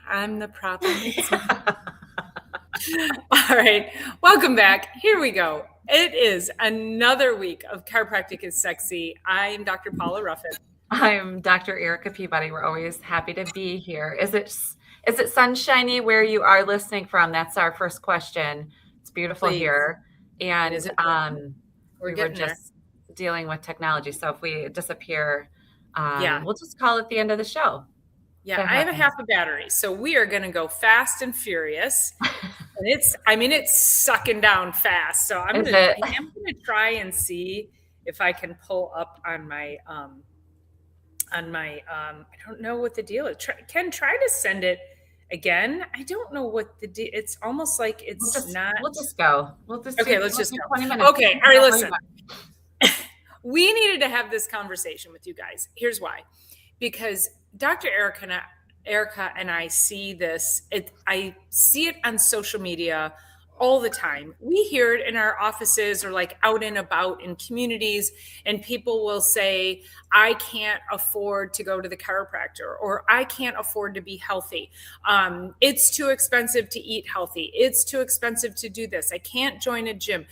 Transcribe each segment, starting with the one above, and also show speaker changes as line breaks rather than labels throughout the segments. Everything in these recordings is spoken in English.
I'm the problem. It's me. All right. Welcome back. Here we go. It is another week of Chiropractic is Sexy. I'm Dr. Paula Ruffin.
I'm Dr. Erica Peabody. We're always happy to be here. Is it sunshiny where you are listening from? That's our first question. It's beautiful
Please.
here. And
Is it?
we were
getting there.
just dealing with technology. So if we disappear,
Yeah.
we'll just call it the end of the show.
Yeah,
That
I have a
happens.
half a battery. So we are going to go fast and furious. And it's sucking down fast. So I'm
Is
gonna
it?
try and see if I can pull up on my I don't know what the deal is. Ken, try to send it again. I don't know what the deal. It's almost like it's not.
We'll just go. We'll just
Okay,
do
let's just
20
go.
minutes.
Okay, all right, listen. We needed to have this conversation with you guys. Here's why. Because Dr. Erica and I see this. I see it on social media all the time. We hear it in our offices or like out and about in communities, and people will say, I can't afford to go to the chiropractor, or I can't afford to be healthy. It's too expensive to eat healthy. It's too expensive to do this. I can't join a gym.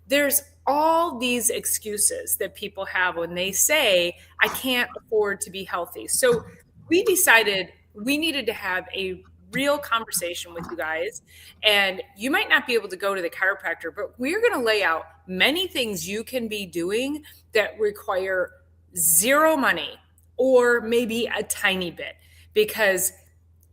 There's all these excuses that people have when they say, I can't afford to be healthy. So we decided we needed to have a real conversation with you guys. And you might not be able to go to the chiropractor, but we're going to lay out many things you can be doing that require zero money or maybe a tiny bit, because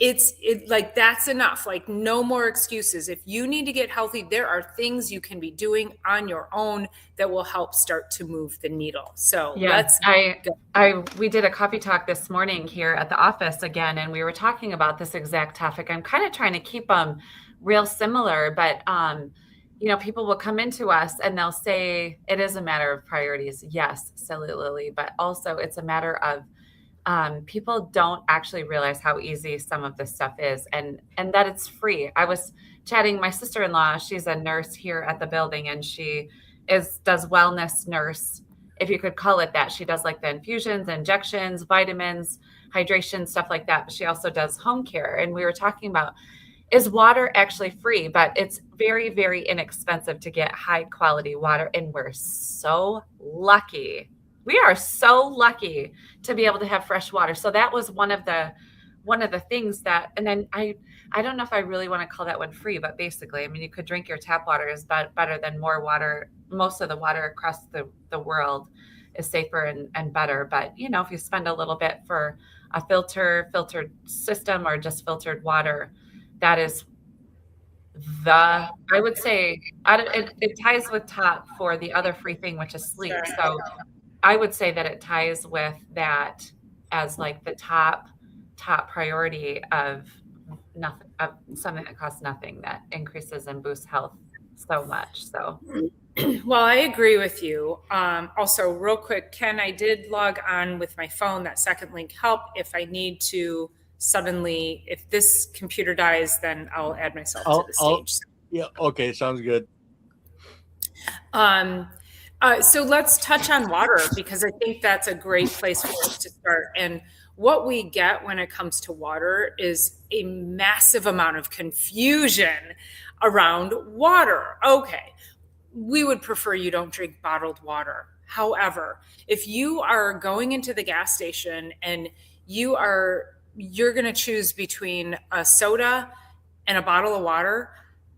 it's like that's enough. Like, no more excuses. If you need to get healthy, there are things you can be doing on your own that will help start to move the needle. So let's go.
We did a coffee talk this morning here at the office again, and we were talking about this exact topic. I'm kind of trying to keep them real similar, but people will come into us and they'll say it is a matter of priorities. Yes, silly Lily, but also it's a matter of people don't actually realize how easy some of this stuff is, and that it's free. I was chatting, my sister-in-law, she's a nurse here at the building, and she does wellness nurse, if you could call it that. She does like the infusions, injections, vitamins, hydration, stuff like that. But she also does home care. And we were talking about, is water actually free? But it's very, very inexpensive to get high quality water. And we're so lucky. We are so lucky to be able to have fresh water. So that was one of the things that, and then I don't know if I really want to call that one free, but basically, I mean, you could drink your tap water is better than more water. Most of the water across the world is safer and better. But, if you spend a little bit for a filtered system or just filtered water, that is I would say, it ties with top for the other free thing, which is sleep. So I would say that it ties with that as like the top priority of nothing, of something that costs nothing, that increases and boosts health so much. So,
well, I agree with you. Also, real quick, Ken, I did log on with my phone. That second link helped. If I need to suddenly, if this computer dies, then I'll add myself to the stage.
Yeah. Okay. Sounds good.
So let's touch on water, because I think that's a great place for us to start. And what we get when it comes to water is a massive amount of confusion around water. Okay, we would prefer you don't drink bottled water. However, if you are going into the gas station and you're going to choose between a soda and a bottle of water,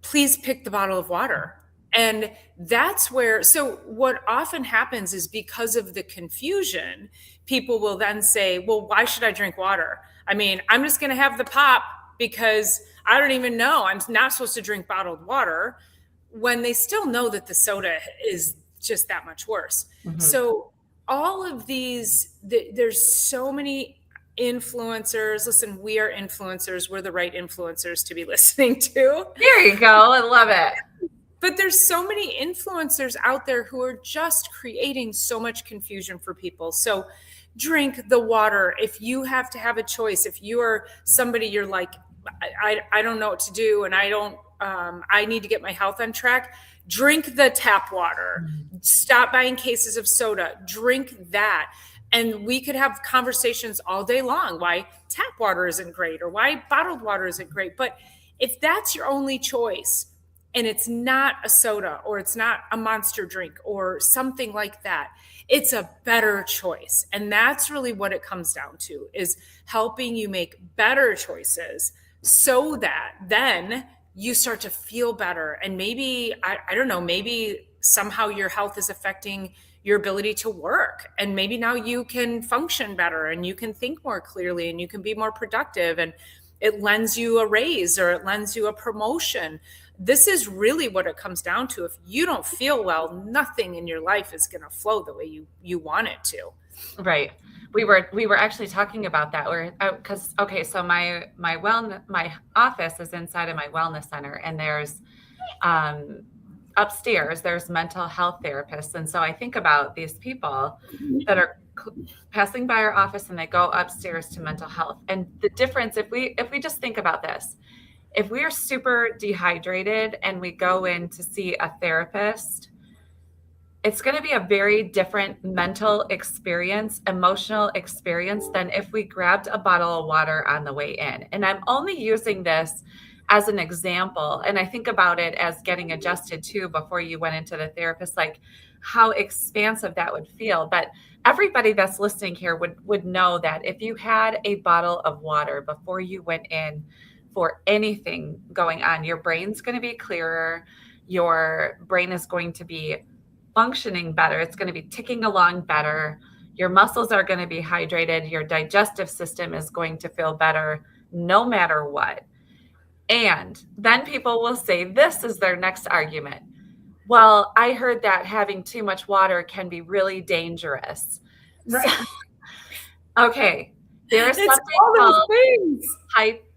please pick the bottle of water. And that's where, so what often happens is, because of the confusion, people will then say, well, why should I drink water? I mean, I'm just going to have the pop because I don't even know. I'm not supposed to drink bottled water, when they still know that the soda is just that much worse. Mm-hmm. So all of these, there's so many influencers. Listen, we are influencers. We're the right influencers to be listening to.
There you go. I love it.
But there's so many influencers out there who are just creating so much confusion for people. So drink the water. If you have to have a choice, if you are somebody, you're like, I don't know what to do, and I need to get my health on track, drink the tap water. Stop buying cases of soda. Drink that. And we could have conversations all day long why tap water isn't great or why bottled water isn't great. But if that's your only choice and it's not a soda or it's not a Monster drink or something like that, it's a better choice. And that's really what it comes down to, is helping you make better choices so that then you start to feel better. And maybe, I don't know, maybe somehow your health is affecting your ability to work. And maybe now you can function better and you can think more clearly and you can be more productive, and it lends you a raise or it lends you a promotion. This is really what it comes down to. If you don't feel well, nothing in your life is going to flow the way you want it to.
Right. We were actually talking about that, because so my office is inside of my wellness center, and there's upstairs there's mental health therapists. And so I think about these people that are passing by our office and they go upstairs to mental health. And the difference, if we just think about this, if we are super dehydrated and we go in to see a therapist, it's going to be a very different mental experience, emotional experience than if we grabbed a bottle of water on the way in. And I'm only using this as an example. And I think about it as getting adjusted too before you went into the therapist, like how expansive that would feel. But everybody that's listening here would know that if you had a bottle of water before you went in for anything going on, your brain's going to be clearer. Your brain is going to be functioning better. It's going to be ticking along better. Your muscles are going to be hydrated. Your digestive system is going to feel better no matter what. And then people will say, this is their next argument. Well, I heard that having too much water can be really dangerous.
Right.
So, okay. There is something called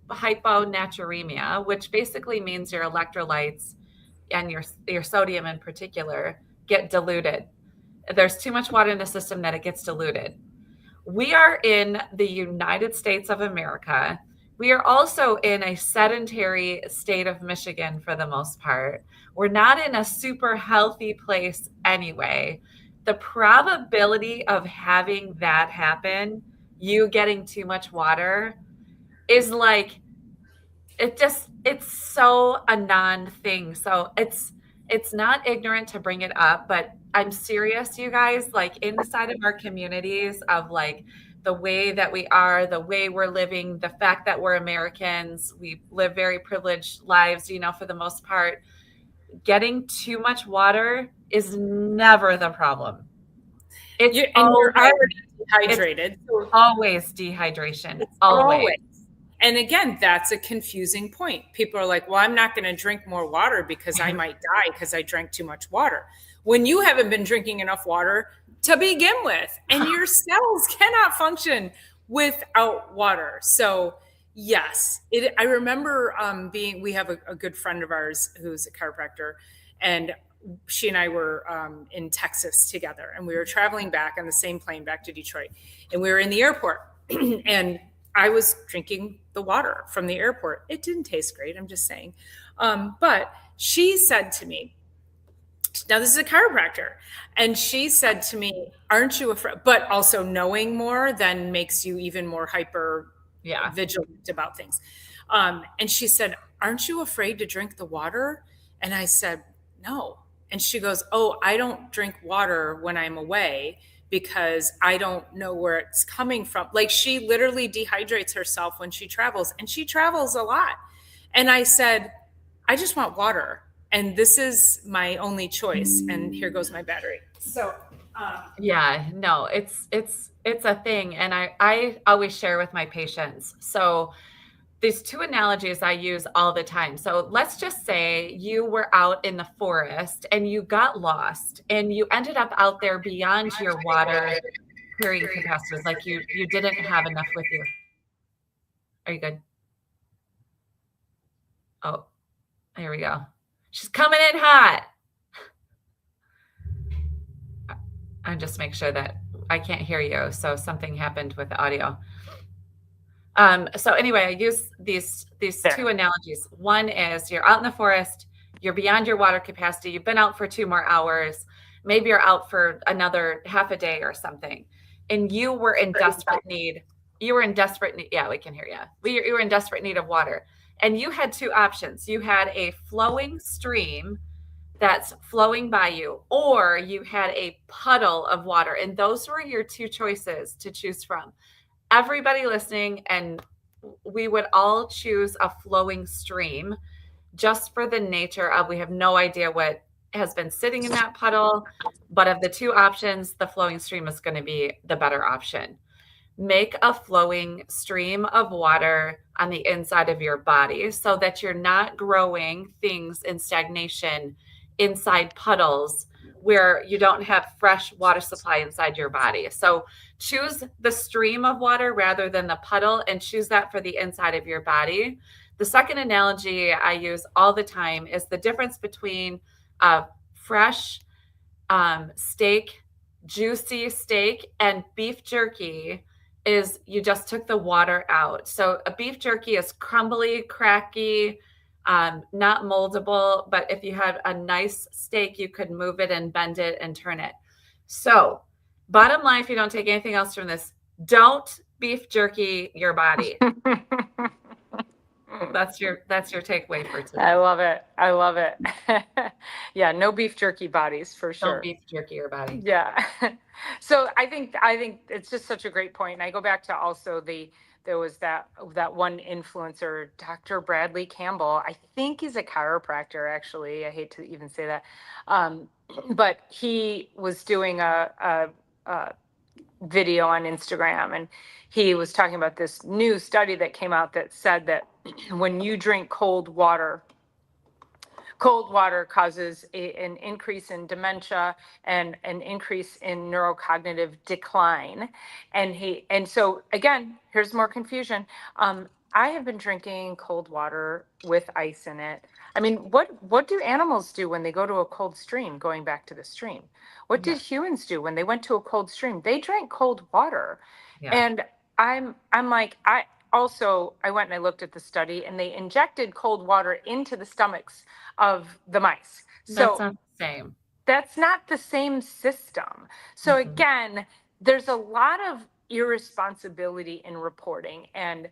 hyponatremia, which basically means your electrolytes and your sodium in particular get diluted. There's too much water in the system that it gets diluted. We are in the United States of America. We are also in a sedentary state of Michigan for the most part. We're not in a super healthy place anyway. The probability of having that happen, you getting too much water, is like, it's so a non-thing. So it's not ignorant to bring it up, but I'm serious, you guys, like inside of our communities of like the way that we are, the way we're living, the fact that we're Americans, we live very privileged lives, for the most part. Getting too much water is never the problem. You're
already dehydrated.
It's always dehydration. Always.
And again, that's a confusing point. People are like, well, I'm not going to drink more water because I might die because I drank too much water. When you haven't been drinking enough water to begin with, and your cells cannot function without water. So yes, I remember we have a good friend of ours who's a chiropractor, and she and I were in Texas together, and we were traveling back on the same plane back to Detroit, and we were in the airport and I was drinking the water from the airport. It didn't taste great, I'm just saying. But she said to me, now this is a chiropractor, and she said to me, aren't you afraid? But also knowing more then makes you even more hyper vigilant about things. And she said, aren't you afraid to drink the water? And I said, no. And she goes, oh, I don't drink water when I'm away because I don't know where it's coming from. Like, she literally dehydrates herself when she travels, and she travels a lot. And I said, I just want water, and this is my only choice. And here goes my battery. So
it's a thing. And I always share with my patients. So these two analogies I use all the time. So let's just say you were out in the forest and you got lost and you ended up out there beyond your water carrying capacities. Like you didn't have enough with you. Are you good? Oh, there we go. She's coming in hot. I just make sure that I can't hear you. So something happened with the audio. So anyway, I use these two analogies. One is you're out in the forest, you're beyond your water capacity. You've been out for 2 more hours. Maybe you're out for another half a day or something. and you were in desperate need. You were in desperate need. Yeah, we can hear you. You were in desperate need of water. And you had two options. You had a flowing stream that's flowing by you, or you had a puddle of water. And those were your two choices to choose from. Everybody listening, and we would all choose a flowing stream just for the nature of we have no idea what has been sitting in that puddle. But of the two options, the flowing stream is going to be the better option. Make a flowing stream of water on the inside of your body so that you're not growing things in stagnation inside puddles where you don't have fresh water supply inside your body. So choose the stream of water rather than the puddle, and choose that for the inside of your body. The second analogy I use all the time is the difference between a fresh steak, juicy steak, and beef jerky is you just took the water out. So a beef jerky is crumbly, cracky, not moldable, but if you had a nice steak, you could move it and bend it and turn it. So bottom line, if you don't take anything else from this, don't beef jerky your body. That's your takeaway for today.
I love it. I love it. Yeah, no beef jerky bodies for sure.
Don't beef jerky your body.
Yeah. So I think it's just such a great point. And I go back to also there was that one influencer, Dr. Bradley Campbell. I think he's a chiropractor, actually. I hate to even say that. But he was doing a video on Instagram, and he was talking about this new study that came out that said that when you drink cold water causes an increase in dementia and an increase in neurocognitive decline. And so again, here's more confusion. I have been drinking cold water with ice in it. I mean, what do animals do when they go to a cold stream, going back to the stream? What did humans do when they went to a cold stream? They drank cold water. Yeah. And I'm like, I went and I looked at the study, and they injected cold water into the stomachs of the mice. So
that's not the same.
That's not the same system. So again, there's a lot of irresponsibility in reporting, and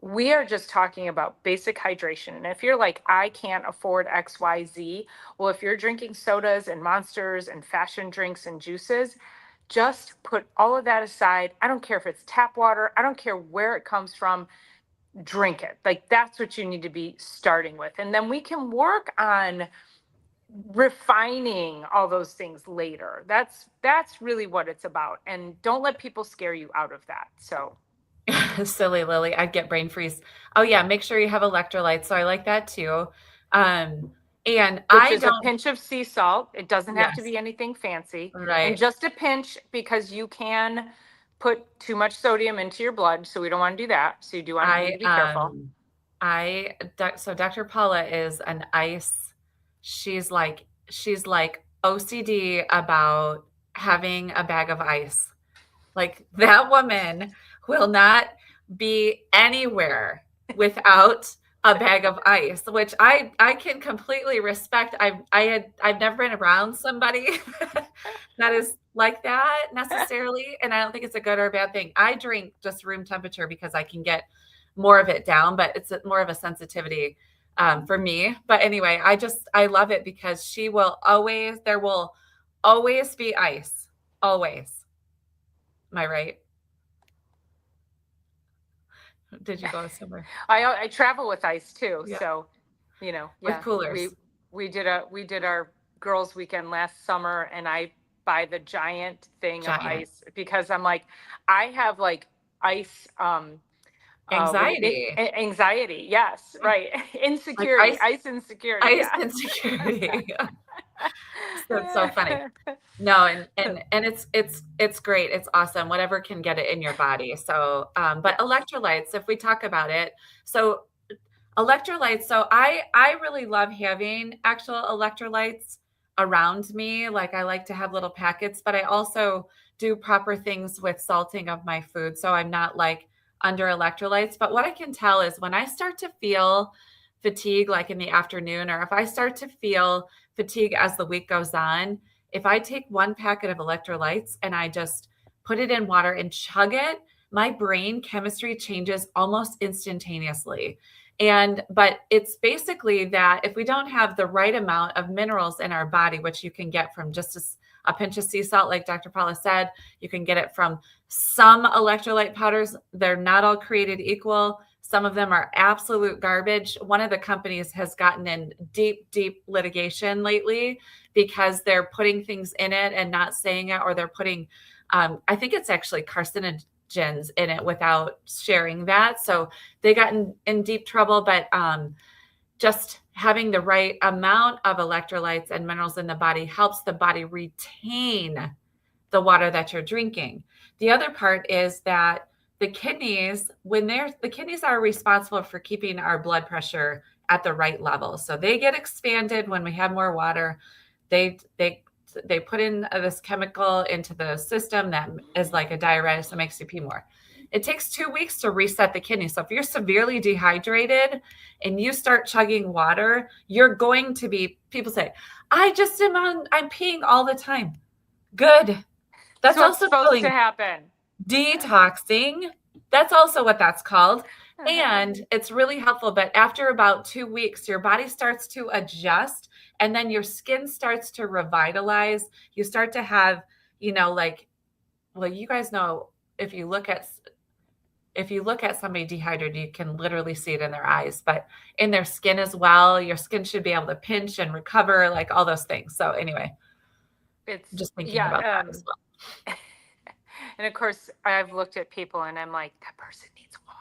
we are just talking about basic hydration. And if you're like, I can't afford X, Y, Z, well, if you're drinking sodas and Monsters and fashion drinks and juices, just put all of that aside. I don't care if it's tap water. I don't care where it comes from. Drink it. Like, that's what you need to be starting with. And then we can work on refining all those things later. That's really what it's about. And don't let people scare you out of that. So
silly Lily, I'd get brain freeze. Oh yeah, make sure you have electrolytes. So I like that too. And
which is a pinch of sea salt. It doesn't have to be anything fancy.
Right.
And just a pinch, because you can put too much sodium into your blood. So we don't want to do that. So you do want to be careful.
So Dr. Paula is an ice. She's like OCD about having a bag of ice. Like, that woman will not be anywhere without a bag of ice, which I can completely respect. I've never been around somebody that is like that necessarily, and I don't think it's a good or a bad thing. I drink just room temperature because I can get more of it down, but it's more of a sensitivity for me. But anyway, I love it because there will always be ice, always. Am I right? Did you go somewhere?
I travel with ice too.
Yeah.
So,
with coolers.
We did our girls' weekend last summer, and I buy the giant thing of ice because I'm like, I have like ice
anxiety.
Anxiety, yes, right. Insecurity, like ice insecurity.
Ice insecurity. So it's so funny. No, and it's great. It's awesome. Whatever can get it in your body. So, but electrolytes, if we talk about it, so electrolytes. So I really love having actual electrolytes around me. Like, I like to have little packets, but I also do proper things with salting of my food. So I'm not like under electrolytes. But what I can tell is when I start to feel fatigue, like in the afternoon, or if I start to feel fatigue as the week goes on, if I take one packet of electrolytes and I just put it in water and chug it, my brain chemistry changes almost instantaneously. But it's basically that if we don't have the right amount of minerals in our body, which you can get from just a pinch of sea salt, like Dr. Paula said, you can get it from some electrolyte powders. They're not all created equal. Some of them are absolute garbage. One of the companies has gotten in deep, deep litigation lately because they're putting things in it and not saying it, or they're putting, I think it's actually carcinogens in it without sharing that. So they got in deep trouble, but just having the right amount of electrolytes and minerals in the body helps the body retain the water that you're drinking. The other part is that the kidneys, the kidneys are responsible for keeping our blood pressure at the right level. So they get expanded when we have more water. They put in this chemical into the system that is like a diuretic that makes you pee more. It takes 2 weeks to reset the kidney. So if you're severely dehydrated and you start chugging water, you're going to be, people say, I'm peeing all the time. Good. That's
so
also
supposed to happen.
Detoxing. That's also what that's called. And it's really helpful. But after about 2 weeks, your body starts to adjust, and then your skin starts to revitalize. You start to have, you guys know, if you look at somebody dehydrated, you can literally see it in their eyes, but in their skin as well. Your skin should be able to pinch and recover, like all those things. So anyway, it's just thinking about that as well.
And of course, I've looked at people and I'm like, that person needs water.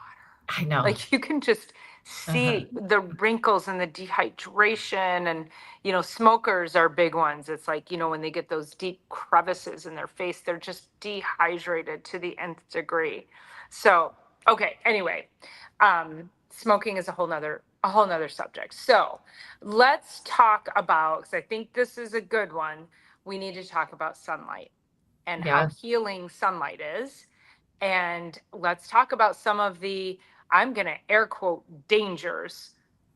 I know.
Like you can just see the wrinkles and the dehydration, and, smokers are big ones. It's like, when they get those deep crevices in their face, they're just dehydrated to the nth degree. So, okay. Anyway, smoking is a whole nother subject. So let's talk about, because I think this is a good one. We need to talk about sunlight and how healing sunlight is. And let's talk about some of the, I'm going to air quote, dangers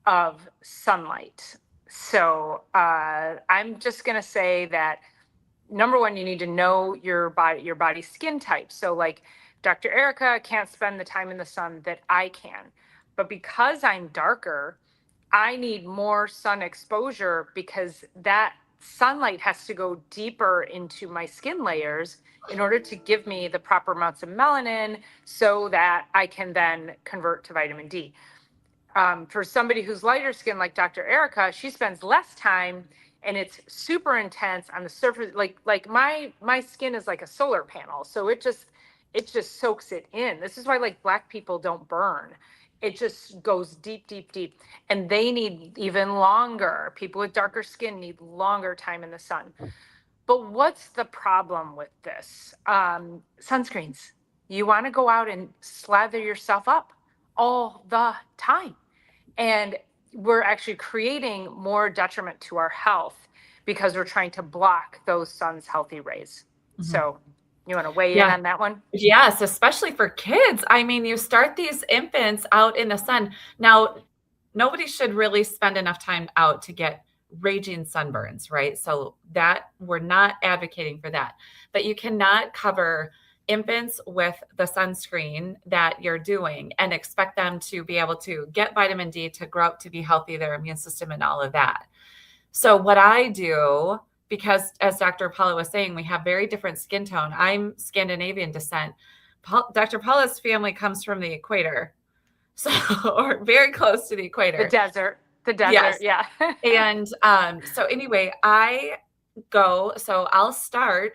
of sunlight. So I'm just going to say that, number one, you need to know your body's skin type. So like Dr. Erica can't spend the time in the sun that I can. But because I'm darker, I need more sun exposure because that sunlight has to go deeper into my skin layers in order to give me the proper amounts of melanin so that I can then convert to vitamin D. For somebody who's lighter skin like Dr. Erica, she spends less time and it's super intense on the surface. Like my skin is like a solar panel. So it just soaks it in. This is why like Black people don't burn. It just goes deep, deep, deep. And they need even longer. People with darker skin need longer time in the sun. But what's the problem with this? Sunscreens. You want to go out and slather yourself up all the time. And we're actually creating more detriment to our health because we're trying to block those sun's healthy rays. So you want to weigh in on that one?
Yes, especially for kids. I mean, you start these infants out in the sun. Now, nobody should really spend enough time out to get raging sunburns, right? So that we're not advocating for that. But you cannot cover infants with the sunscreen that you're doing and expect them to be able to get vitamin D to grow up to be healthy, their immune system and all of that. So what I do, because as Dr. Paula was saying, we have very different skin tone. I'm Scandinavian descent. Dr. Paula's family comes from the equator, so or very close to the equator.
The desert,
Yes.
yeah.
And so anyway, so I'll start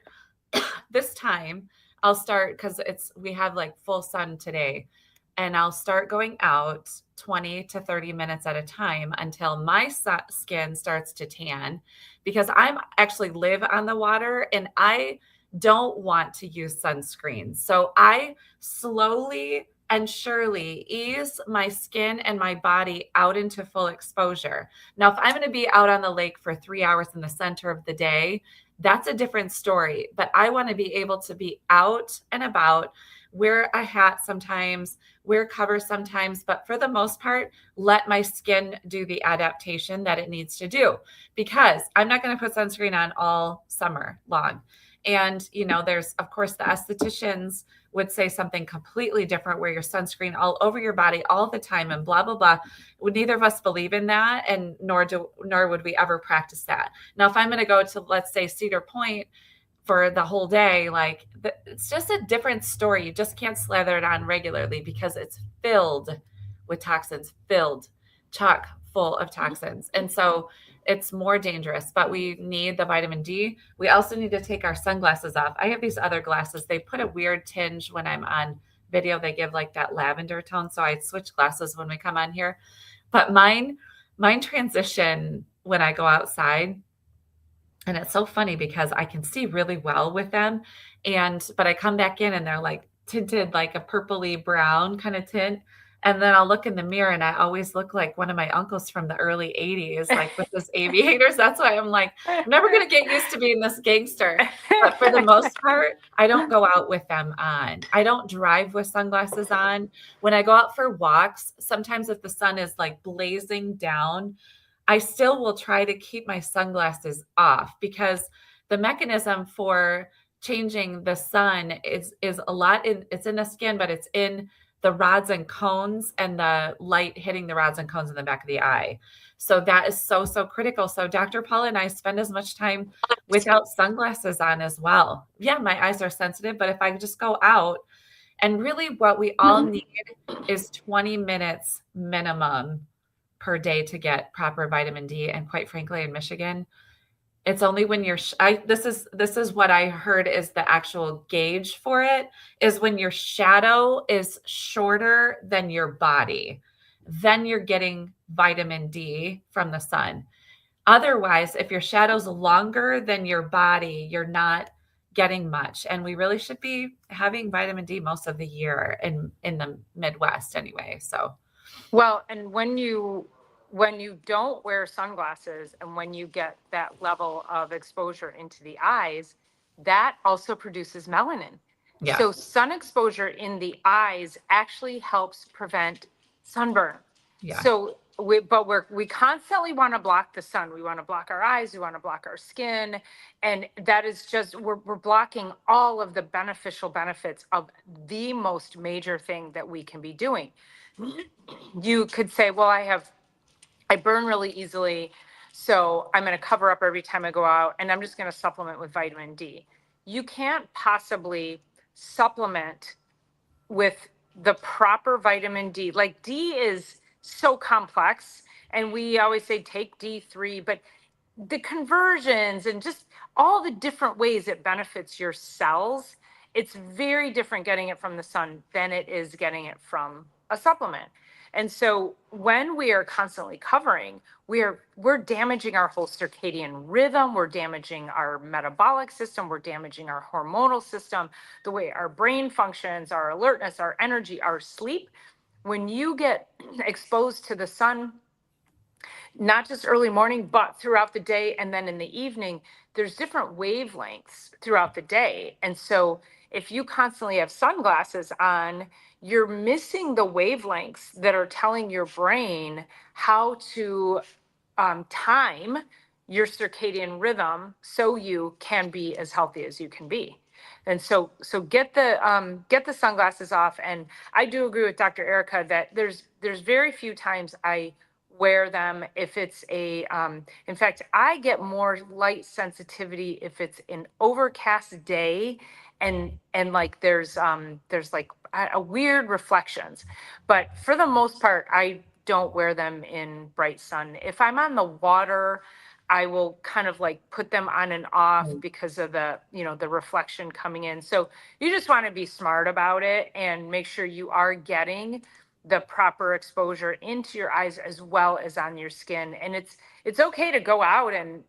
this time. I'll start because we have like full sun today, and I'll start going out 20 to 30 minutes at a time until my skin starts to tan, because I'm actually live on the water and I don't want to use sunscreen. So I slowly and surely ease my skin and my body out into full exposure. Now, if I'm going to be out on the lake for 3 hours in the center of the day, that's a different story. But I want to be able to be out and about, wear a hat sometimes, wear cover sometimes, but for the most part, let my skin do the adaptation that it needs to do, because I'm not going to put sunscreen on all summer long. And, there's, of course, the estheticians would say something completely different where your sunscreen all over your body all the time and blah, blah, blah. Neither of us believe in that. And nor would we ever practice that. Now, if I'm going to go to, let's say, Cedar Point for the whole day, it's just a different story. You just can't slather it on regularly because it's filled with toxins, chock full of toxins. And so it's more dangerous, but we need the vitamin D. We also need to take our sunglasses off. I have these other glasses. They put a weird tinge when I'm on video. They give like that lavender tone. So I switch glasses when we come on here. But mine transition when I go outside. And it's so funny because I can see really well with them. But I come back in and they're like tinted like a purpley brown kind of tint. And then I'll look in the mirror and I always look like one of my uncles from the early 80s, like with his aviators. That's why I'm like, I'm never going to get used to being this gangster. But for the most part, I don't go out with them on. I don't drive with sunglasses on. When I go out for walks, sometimes if the sun is like blazing down, I still will try to keep my sunglasses off because the mechanism for changing the sun is a lot it's in the skin, but it's in the rods and cones and the light hitting the rods and cones in the back of the eye. So that is so, so critical. So Dr. Paula and I spend as much time without sunglasses on as well. Yeah, my eyes are sensitive, but if I just go out, and really what we all need is 20 minutes minimum per day to get proper vitamin D. And quite frankly, in Michigan, it's only when this is what I heard is the actual gauge for it is when your shadow is shorter than your body, then you're getting vitamin D from the sun. Otherwise, if your shadow's longer than your body, you're not getting much. And we really should be having vitamin D most of the year in the Midwest anyway. So,
well, and when you don't wear sunglasses and when you get that level of exposure into the eyes, that also produces melanin.
Yeah.
So sun exposure in the eyes actually helps prevent sunburn.
Yeah.
So we constantly want to block the sun. We want to block our eyes. We want to block our skin. And that is just, we're blocking all of the beneficial benefits of the most major thing that we can be doing. You could say, well, I burn really easily, so I'm going to cover up every time I go out, and I'm just going to supplement with vitamin D. You can't possibly supplement with the proper vitamin D. Like D is so complex, and we always say take D3, but the conversions and just all the different ways it benefits your cells, it's very different getting it from the sun than it is getting it from a supplement. And so when we are constantly covering, we're damaging our whole circadian rhythm, we're damaging our metabolic system, we're damaging our hormonal system, the way our brain functions, our alertness, our energy, our sleep. When you get exposed to the sun, not just early morning, but throughout the day and then in the evening, there's different wavelengths throughout the day. And so if you constantly have sunglasses on, you're missing the wavelengths that are telling your brain how to time your circadian rhythm so you can be as healthy as you can be. And so get the sunglasses off. And I do agree with Dr. Erica that there's very few times I wear them if it's in fact, I get more light sensitivity if it's an overcast day and like there's like a weird reflections. But for the most part, I don't wear them in bright sun. If I'm on the water, I will kind of like put them on and off because of the reflection coming in. So you just want to be smart about it and make sure you are getting the proper exposure into your eyes as well as on your skin. And it's okay to go out and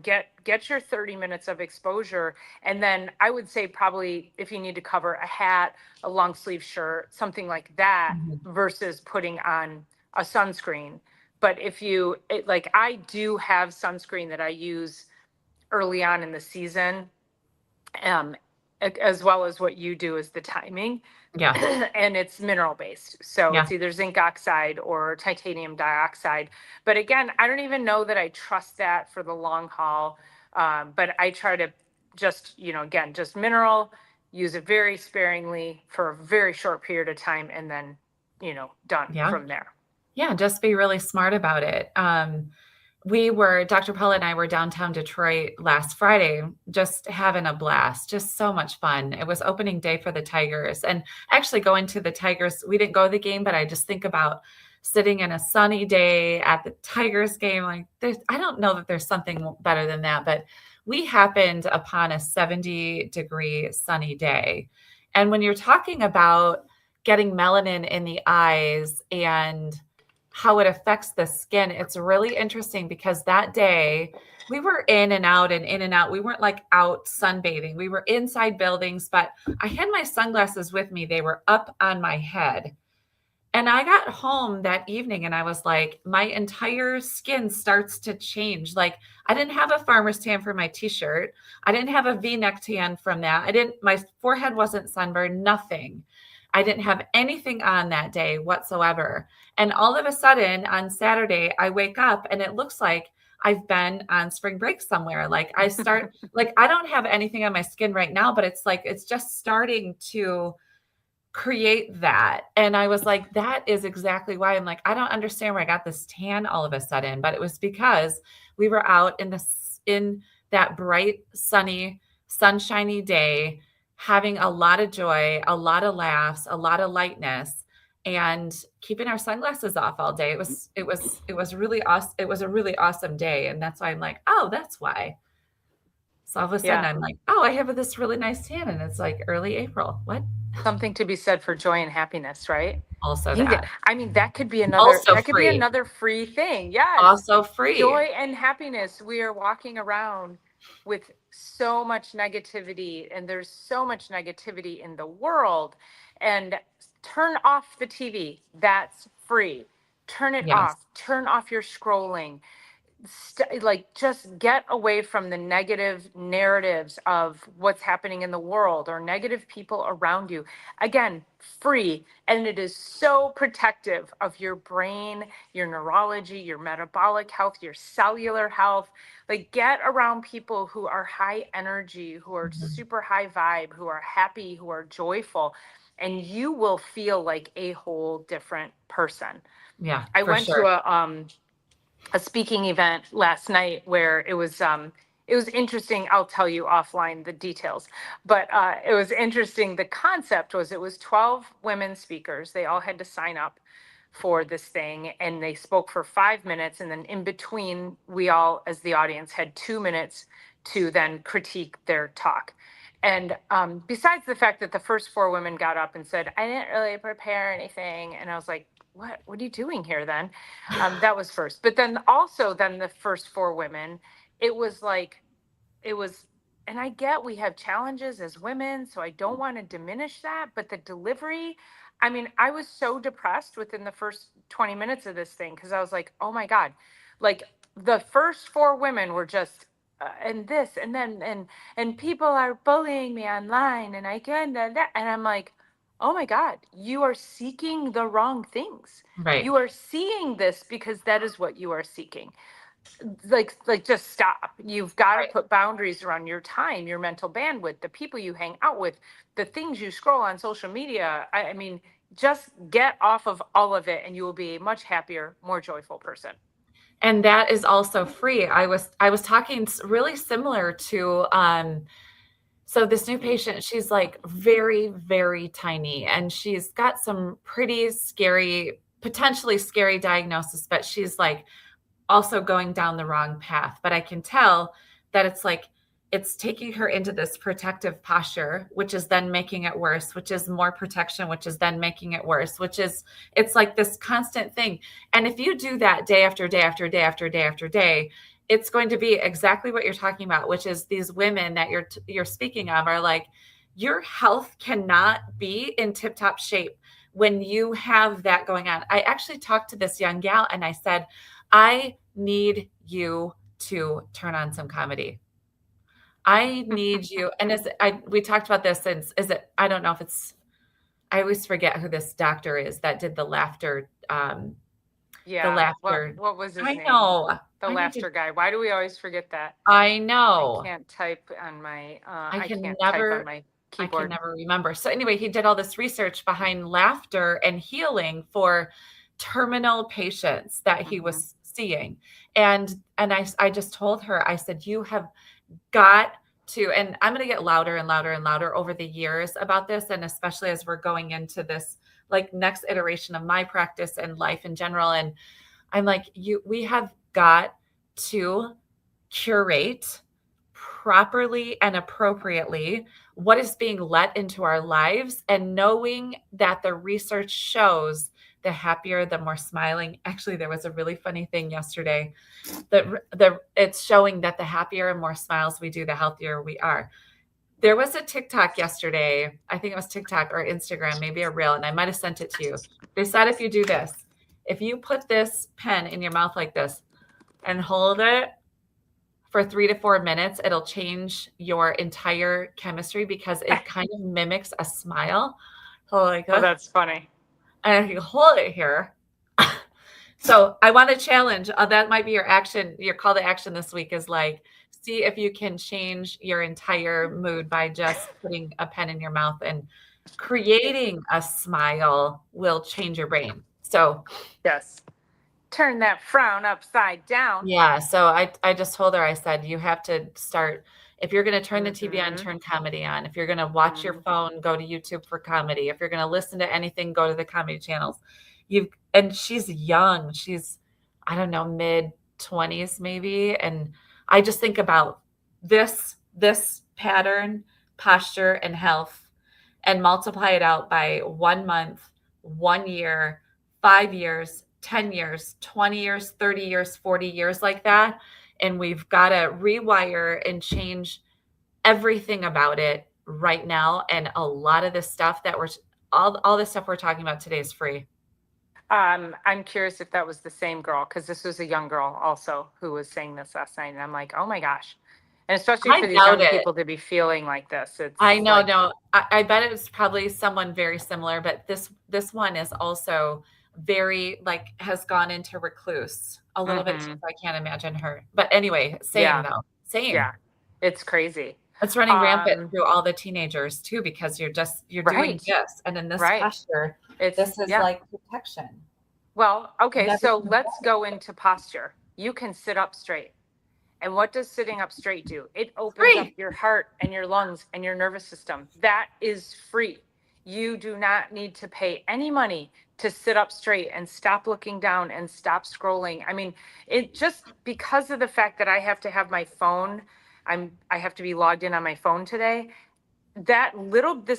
get your 30 minutes of exposure. And then I would say probably if you need to cover a hat, a long sleeve shirt, something like that, versus putting on a sunscreen. But I do have sunscreen that I use early on in the season, as well as what you do is the timing.
Yeah.
And it's mineral based. So
Yeah.
It's either zinc oxide or titanium dioxide. But again, I don't even know that I trust that for the long haul. But I try to just, again, just mineral, use it very sparingly for a very short period of time, and then, done
Yeah.
from there.
Yeah, just be really smart about it. Dr. Paula and I were downtown Detroit last Friday, just having a blast, just so much fun. It was opening day for the Tigers. And actually going to the Tigers, we didn't go to the game, but I just think about sitting in a sunny day at the Tigers game. Like I don't know that there's something better than that, but we happened upon a 70-degree sunny day. And when you're talking about getting melanin in the eyes and how it affects the skin, it's really interesting because that day we were in and out and in and out. We weren't like out sunbathing. We were inside buildings, but I had my sunglasses with me. They were up on my head. And I got home that evening and I was like, my entire skin starts to change. Like I didn't have a farmer's tan for my t-shirt. I didn't have a V-neck tan from that. My forehead wasn't sunburned, nothing. I didn't have anything on that day whatsoever. And all of a sudden on Saturday, I wake up and it looks like I've been on spring break somewhere. Like I start, like I don't have anything on my skin right now, but it's like, it's just starting to create that. And I was like, that is exactly why. I'm like, I don't understand where I got this tan all of a sudden, but it was because we were out in that bright, sunny, sunshiny day, having a lot of joy, a lot of laughs, a lot of lightness, and keeping our sunglasses off all day. It was really awesome. It was a really awesome day. And that's why I'm like, oh, that's why. So all of a sudden I'm like, oh, I have this really nice tan. And it's like early April. What?
Something to be said for joy and happiness, right?
Also
that could be another,
also
that could be another free thing. Yes.
Also free.
Joy and happiness. We are walking around with so much negativity, and there's so much negativity in the world. And turn off the TV. That's free. Turn it off. Turn off your scrolling. Just get away from the negative narratives of what's happening in the world or negative people around you. Again, free. And it is so protective of your brain, your neurology, your metabolic health, your cellular health. Like get around people who are high energy, who are super high vibe, who are happy, who are joyful, and you will feel like a whole different person.
Yeah.
I went to a speaking event last night where it was interesting. I'll tell you offline the details, but it was interesting. The concept was it was 12 women speakers. They all had to sign up for this thing, and they spoke for 5 minutes. And then in between, we all, as the audience, had 2 minutes to then critique their talk. And besides the fact that the first 4 women got up and said, I didn't really prepare anything. And I was like, what are you doing here then? That was first. But then also the first 4 women, it was, and I get we have challenges as women, so I don't want to diminish that. But the delivery, I mean, I was so depressed within the first 20 minutes of this thing because I was like, oh my God, like the first 4 women were just, and this, and then, and people are bullying me online, and I can, and I'm like, oh my God, you are seeking the wrong things.
Right.
You are seeing this because that is what you are seeking. Like just stop. You've got to put boundaries around your time, your mental bandwidth, the people you hang out with, the things you scroll on social media. I mean, just get off of all of it and you will be a much happier, more joyful person.
And that is also free. I was talking really similar to, so this new patient, she's like very, very tiny, and she's got some pretty scary, potentially scary diagnosis, but she's like also going down the wrong path. But I can tell that it's taking her into this protective posture, which is then making it worse, which is more protection, which is then making it worse, it's like this constant thing. And if you do that day after day after day after day after day, it's going to be exactly what you're talking about, which is these women that you're speaking of are like, your health cannot be in tip-top shape when you have that going on. I actually talked to this young gal and I said, I need you to turn on some comedy. I need you. And we talked about this since, I don't know if I always forget who this doctor is that did the laughter
Yeah.
laughter.
What was his
I
name?
know.
The
I need
laughter
to,
guy. Why do we always forget that?
I
I
know.
can't type on my
I
I
can
can't type
never
on my
I can
keyboard.
never remember. So anyway, he did all this research behind laughter and healing for terminal patients that he was seeing. And I just told her, I said, you have got to, and I'm going to get louder and louder and louder over the years about this. And especially as we're going into this like next iteration of my practice and life in general. And I'm like, we have got to curate properly and appropriately what is being let into our lives, and knowing that the research shows the happier, the more smiling. Actually, there was a really funny thing yesterday that it's showing that the happier and more smiles we do, the healthier we are. There was a TikTok yesterday. I think it was TikTok or Instagram, maybe a reel, and I might have sent it to you. They said if you do this, if you put this pen in your mouth like this and hold it for 3 to 4 minutes, it'll change your entire chemistry because it kind of mimics a smile. So like
Oh, that's funny.
and if you hold it here. So I want to challenge, that might be your action, your call to action this week is like, see if you can change your entire mood by just putting a pen in your mouth, and creating a smile will change your brain. So
Yes. Turn that frown upside down.
yeah, so I just told her, I said, you have to start, if you're going to turn the TV on, turn comedy on. If you're going to watch your phone, go to YouTube for comedy. If you're going to listen to anything, go to the comedy channels. And she's young. She's, I don't know, mid 20s maybe. And I just think about this pattern, posture, and health, and multiply it out by 1 month, 1 year, 5 years, 10 years, 20 years, 30 years, 40 years, like that. And we've got to rewire and change everything about it right now. And a lot of this stuff that all this stuff we're talking about today is free.
I'm curious if that was the same girl, because this was a young girl also who was saying this last night, and I'm like, oh my gosh. And especially
I
for these young
doubt it.
people to be feeling like this. It's
I know,
like,
no, I bet it's probably someone very similar, but this one is also very, like, has gone into recluse a little bit too. I can't imagine her. But anyway, same
Yeah.
though. Same.
yeah, it's crazy.
It's running rampant through all the teenagers too, because you're doing
Right.
this. And in this
Right.
posture,
It's
this is
yeah.
like protection.
Well, okay,
Never
so
been
let's go into posture. You can sit up straight. And what does sitting up straight do? It opens up
Free.
your heart and your lungs and your nervous system. That is free. You do not need to pay any money to sit up straight and stop looking down and stop scrolling. I mean, it just because of the fact that I have to have my phone, I have to be logged in on my phone today. This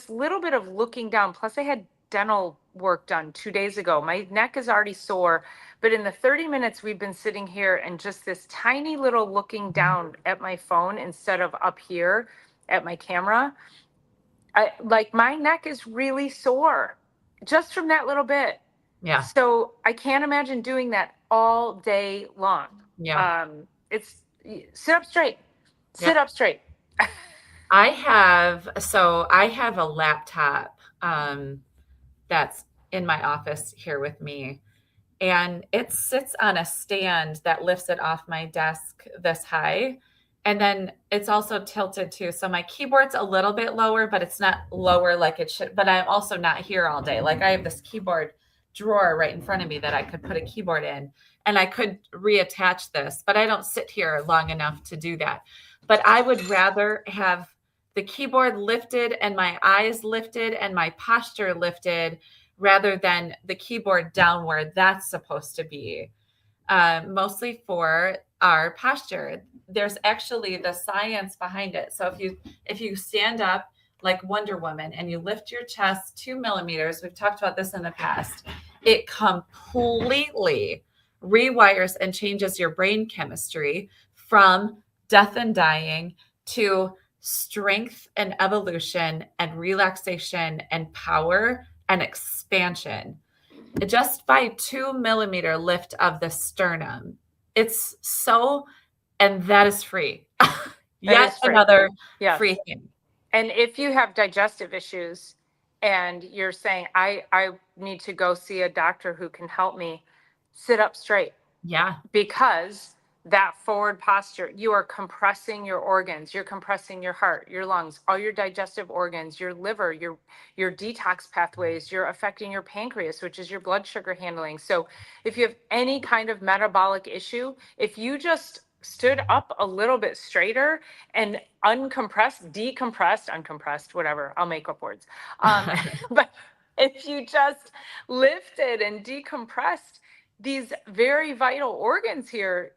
little bit of looking down, plus I had dental work done 2 days ago. My neck is already sore, but in the 30 minutes we've been sitting here and just this tiny little looking down at my phone instead of up here at my camera, like my neck is really sore just from that little bit.
Yeah.
So I can't imagine doing that all day long.
Yeah.
It's sit up straight, sit up straight.
I have a laptop that's in my office here with me, and it sits on a stand that lifts it off my desk this high. And then it's also tilted too. So my keyboard's a little bit lower, but it's not lower like it should. But I'm also not here all day. Like I have this keyboard drawer right in front of me that I could put a keyboard in, and I could reattach this, but I don't sit here long enough to do that. But I would rather have the keyboard lifted and my eyes lifted and my posture lifted rather than the keyboard down where that's supposed to be, mostly for our posture. There's actually the science behind it. So if you stand up like Wonder Woman and you lift your chest 2 millimeters, we've talked about this in the past, it completely rewires and changes your brain chemistry from death and dying to strength and evolution and relaxation and power and expansion, just by 2 millimeter lift of the sternum. It's so, and that is free. Yet
is free.
another
Yes.
free thing.
And if you have digestive issues and you're saying, I need to go see a doctor who can help me, sit up straight.
Yeah.
Because that forward posture, you are compressing your organs, you're compressing your heart, your lungs, all your digestive organs, your liver, your detox pathways, you're affecting your pancreas, which is your blood sugar handling. So if you have any kind of metabolic issue, if you just stood up a little bit straighter and uncompressed, whatever, I'll make up words. But if you just lifted and decompressed these very vital organs here,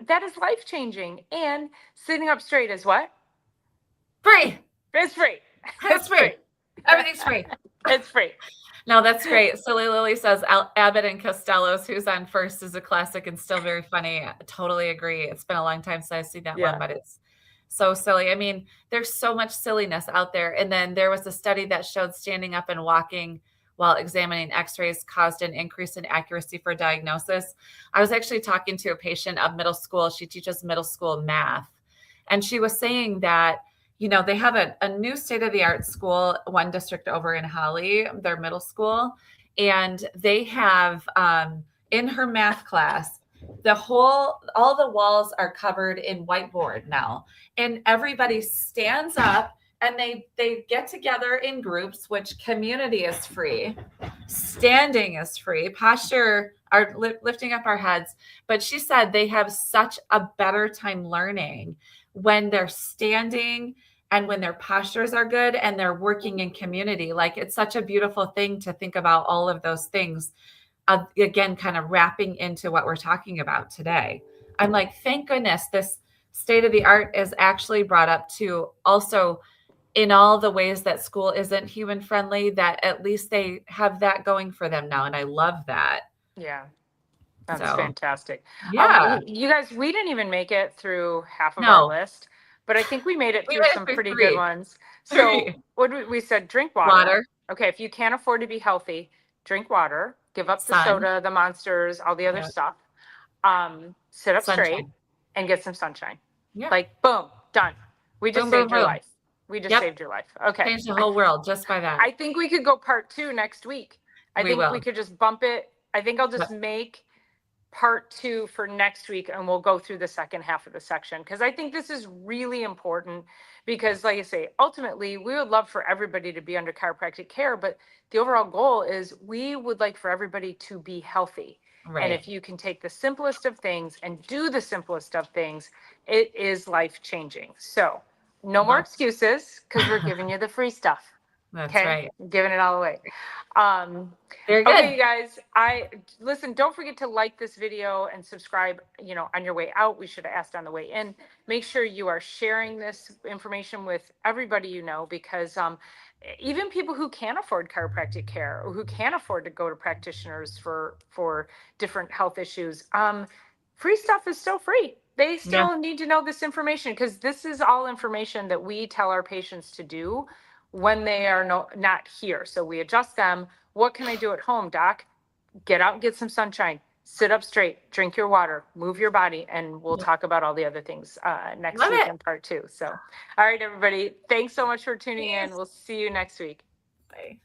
that is life changing. And sitting up straight is what?
Free.
It's free.
It's free. Everything's free.
It's free.
No, that's great. Silly Lily says Abbott and Costello's Who's on First is a classic and still very funny. I totally agree. It's been a long time since I've seen that one, but it's so silly. I mean, there's so much silliness out there. And then there was a study that showed standing up and walking while examining x-rays caused an increase in accuracy for diagnosis. I was actually talking to a patient of middle school. She teaches middle school math. And she was saying that, you know, they have a new state-of-the-art school, one district over in Holly, their middle school. And they have, in her math class, all the walls are covered in whiteboard now. And everybody stands up and they get together in groups, which community is free. Standing is free. Posture, lifting up our heads. But she said they have such a better time learning when they're standing and when their postures are good and they're working in community. Like, it's such a beautiful thing to think about all of those things. Again, kind of wrapping into what we're talking about today. I'm like, thank goodness this state of the art is actually brought up to also in all the ways that school isn't human friendly, that at least they have that going for them now. And I love that.
Yeah. That's
So,
fantastic.
Yeah.
You guys, we didn't even make it through half of
No.
our list, but I think we made it through some pretty good ones. So what we said, drink water. Okay. If you can't afford to be healthy, drink water, give up the soda, the Monsters, all the other stuff. Sit up straight and get some sunshine.
Yeah.
Like, boom, done. We just saved your life. We just saved your life. Okay.
Changed the whole world just by that.
I think we could go part 2 next week. I think we could just bump it. I think I'll just make part 2 for next week and we'll go through the second half of the section. Because I think this is really important because, like I say, ultimately we would love for everybody to be under chiropractic care, but the overall goal is we would like for everybody to be healthy. Right. And if you can take the simplest of things and do the simplest of things, it is life changing. So no more excuses because we're giving you the free stuff.
That's right.
Giving it all away.
Very good.
Okay, you guys, listen, don't forget to like this video and subscribe, on your way out. We should have asked on the way in. Make sure you are sharing this information with everybody you know, because even people who can't afford chiropractic care or who can't afford to go to practitioners for different health issues, free stuff is still free. They still need to know this information because this is all information that we tell our patients to do when they are not here. So we adjust them. What can I do at home, doc? Get out and get some sunshine. Sit up straight. Drink your water. Move your body. And we'll talk about all the other things next week in part 2. So, all right, everybody. Thanks so much for tuning in. We'll see you next week.
Bye.